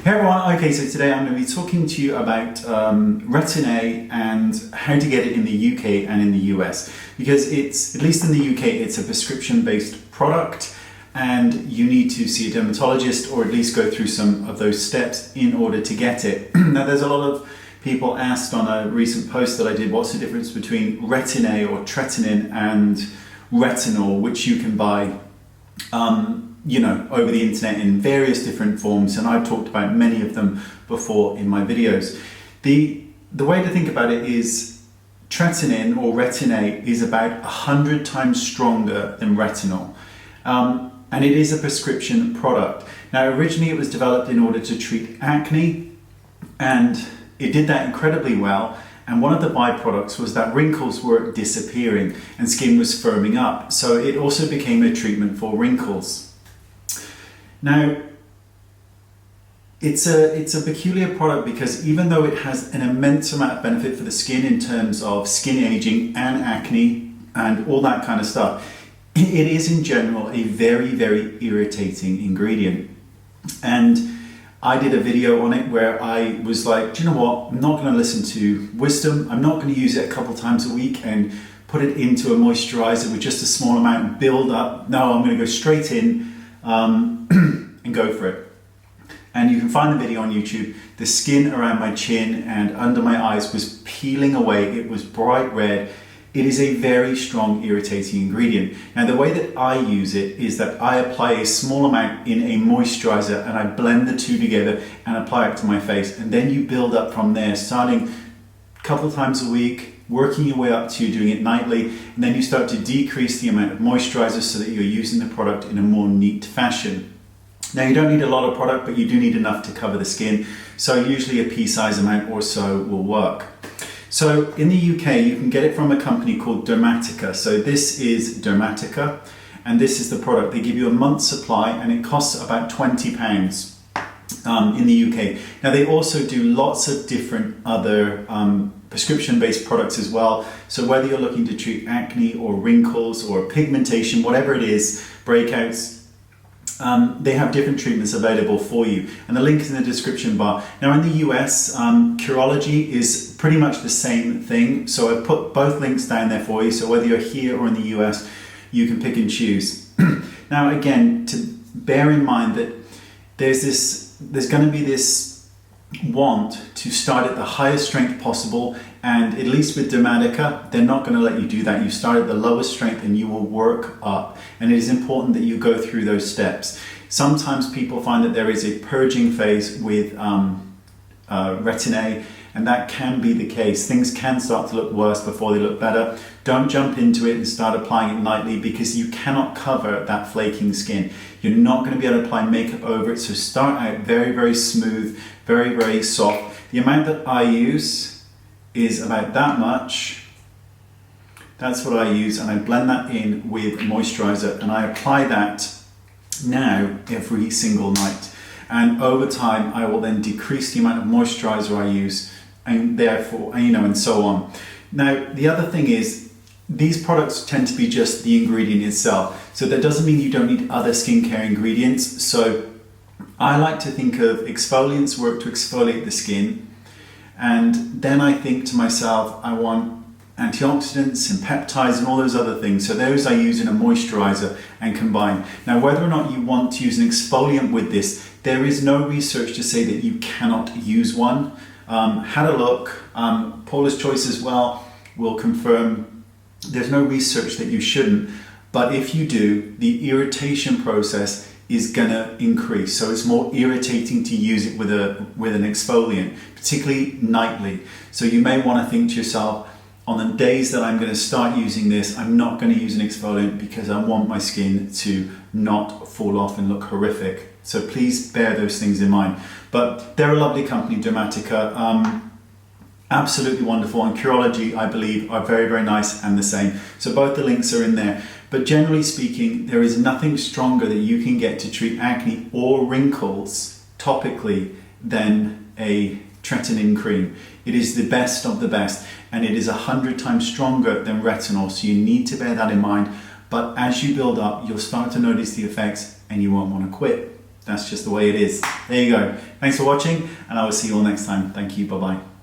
Hey everyone, okay, so today I'm going to be talking to you about retin-a and how to get it in the UK and in the US, because it's, at least in the UK, it's a prescription-based product and you need to see a dermatologist or at least go through some of those steps in order to get it. Now there's a lot of people asked on a recent post that I did, what's the difference between retin-a or tretinoin and retinol, which you can buy over the internet in various different forms, and I've talked about many of them before in my videos. The way to think about it is tretinoin or retin-a is about 100 times stronger than retinol, and it is a prescription product. Now originally it was developed in order to treat acne, and it did that incredibly well, and one of the byproducts was that wrinkles were disappearing and skin was firming up, so it also became a treatment for wrinkles. Now, it's a peculiar product because even though it has an immense amount of benefit for the skin in terms of skin aging and acne and all that kind of stuff, it is in general a very, very irritating ingredient. And I did a video on it where I was like, do you know what, I'm not going to listen to wisdom, I'm not going to use it a couple times a week and put it into a moisturizer with just a small amount and build up. No, I'm going to go straight in and go for it. And you can find the video on YouTube. The skin around my chin and under my eyes was peeling away. It was bright red. It is a very strong irritating ingredient. Now the way that I use it is that I apply a small amount in a moisturizer and I blend the two together and apply it to my face, and then you build up from there, starting a couple times a week, working your way up to doing it nightly, and then you start to decrease the amount of moisturizer so that you're using the product in a more neat fashion. Now you don't need a lot of product, but you do need enough to cover the skin, so usually a pea-size amount or so will work. So in the UK you can get it from a company called Dermatica. So this is Dermatica and this is the product. They give you a month's supply and it costs about £20 in the UK. Now they also do lots of different other prescription-based products as well. So whether you're looking to treat acne or wrinkles or pigmentation, whatever it is, breakouts, they have different treatments available for you, and the link is in the description bar. Now in the US, Curology is pretty much the same thing, so I put both links down there for you, so whether you're here or in the US, you can pick and choose. Now again, to bear in mind that there's going to be this want to start at the highest strength possible, and at least with Dermatica they're not going to let you do that. You start at the lowest strength and you will work up, and it is important that you go through those steps. Sometimes people find that there is a purging phase with retin-a, and that can be the case. Things can start to look worse before they look better. Don't jump into it and start applying it nightly because you cannot cover that flaking skin. You're not going to be able to apply makeup over it, so start out very, very smooth, very, very soft. The amount that I use is about that much. That's what I use, and I blend that in with moisturizer and I apply that now every single night. And over time I will then decrease the amount of moisturizer I use, and therefore, and so on. Now the other thing is, these products tend to be just the ingredient itself, so that doesn't mean you don't need other skincare ingredients. So I like to think of exfoliants work to exfoliate the skin, and then I think to myself, I want antioxidants and peptides and all those other things, so those I use in a moisturizer and combine. Now whether or not you want to use an exfoliant with this, there is no research to say that you cannot use one. Had a look, Paula's Choice as well will confirm there's no research that you shouldn't, but if you do, the irritation process is gonna increase, so it's more irritating to use it with an exfoliant, particularly nightly. So you may want to think to yourself, on the days that I'm going to start using this, I'm not going to use an exfoliant because I want my skin to not fall off and look horrific. So please bear those things in mind. But they're a lovely company, Dermatica, absolutely wonderful, and Curology, I believe, are very, very nice and the same. So both the links are in there. But generally speaking, there is nothing stronger that you can get to treat acne or wrinkles topically than a tretinoin cream. It is the best of the best, and it is 100 times stronger than retinol, so you need to bear that in mind. But as you build up, you'll start to notice the effects and you won't want to quit. That's just the way it is. There you go. Thanks for watching, and I will see you all next time. Thank you. Bye-bye.